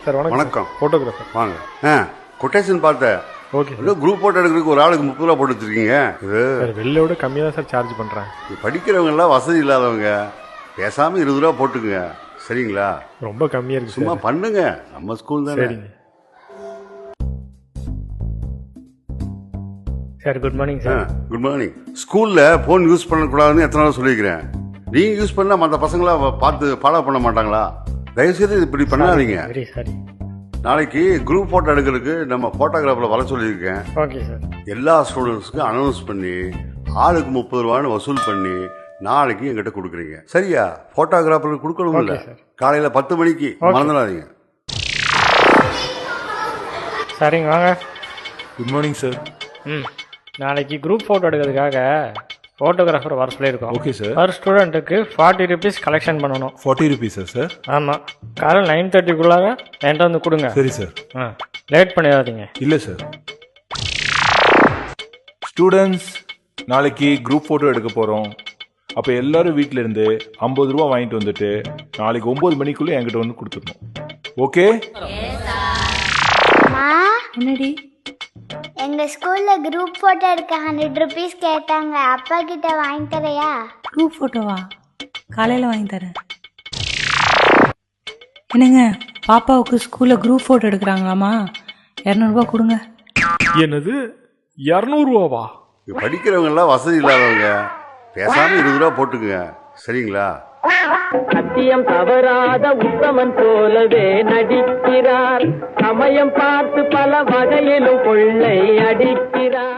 Sir வணக்கம். Photographer வாங்க. Quotation பார்த்தேன். ஓகே குரூப் போட்டோ எடுக்கிறதுக்கு ஒரு ஆளுக்கு 30 ரூபா போட்டு வச்சிருக்கீங்க. இது சார் வெளியோட கம்மியாக தான் சார் சார்ஜ் பண்ணுறேன். படிக்கிறவங்க எல்லாம் வசதி இல்லாதவங்க பேசாம 20 ரூபா போட்டுக்குங்க. சரிங்களா? ரொம்ப கம்மியாக இருக்கு. சும்மா பண்ணுங்க, நம்ம ஸ்கூல் தானே. சரிங்க sir. Good morning sir. Good morning. ஸ்கூல்ல போன் யூஸ் பண்ணக்கூடாதுன்னு எத்தனை நாள் சொல்லிக்கிறேன். நீங்க யூஸ் பண்ணா மற்ற பசங்களா பார்த்து ஃபாலோ பண்ண மாட்டாங்களா? தயவுசெய்து இப்படி பண்ணாதீங்க. Very sorry. நாளைக்கு குரூப் போட்டோ எடுக்கிறதுக்கு நம்ம போட்டோகிராஃபர்ல வர சொல்லியிருக்கேன். Okay sir. எல்லா ஸ்டூடெண்ட்ஸ்க்கும் அனௌன்ஸ் பண்ணி ஆளுக்கு 30 ரூபான்னு வசூல் பண்ணி நாளைக்கு எங்கிட்ட கொடுக்குறீங்க. சரியா? போட்டோகிராஃபருக்கு கொடுக்கணும் இல்ல? காலையில 10 மணிக்கு மறந்துடாதீங்க. சரிங்க வாங்க. Good morning sir. நாளைக்கு குரூப் ஃபோட்டோ எடுக்கிறதுக்காக ஃபோட்டோகிராஃபர் வர சொல்லியிருக்கோம். Okay sir. பர் ஸ்டூடெண்ட்டுக்கு 40 ருபீஸ் கலெக்ஷன் பண்ணணும். 40 ருபீஸா சார்? ஆமாம். காலையில் 9:30க்குள்ளாக என்கிட்ட வந்து கொடுங்க. சரி சார். லேட் பண்ணிடாதீங்க. இல்லை சார். ஸ்டூடெண்ட்ஸ், நாளைக்கு குரூப் ஃபோட்டோ எடுக்க போகிறோம். அப்போ எல்லாரும் வீட்டில் இருந்து 50 ரூபா வாங்கிட்டு வந்துட்டு நாளைக்கு 9 மணிக்குள்ளே என்கிட்ட வந்து கொடுத்துடணும். ஓகே? என்னடி? எங்க ஸ்கூல்ல குரூப் போட்டோ எடுக்க 100 ருபீஸ் கேட்டாங்க. அப்பா கிட்ட வாங்கி தரையா? குரூப் ஃபோட்டோவா? காலையில் வாங்கி தரேன். என்னங்க, பாப்பாவுக்கு ஸ்கூலில் குரூப் ஃபோட்டோ எடுக்கிறாங்களாமா? 200 ரூபா கொடுங்க. என்னது 200 ரூபாவா? படிக்கிறவங்க எல்லாம் வசதி இல்லாதவங்க பேசாம 20 ரூபா போட்டுக்குங்க. சரிங்களா? சத்தியம் தவறாத உத்தமன் போலவே நடிக்கிறார். சமயம் பார்த்து பல வகையிலும் கொள்ளை அடிக்கிறார்.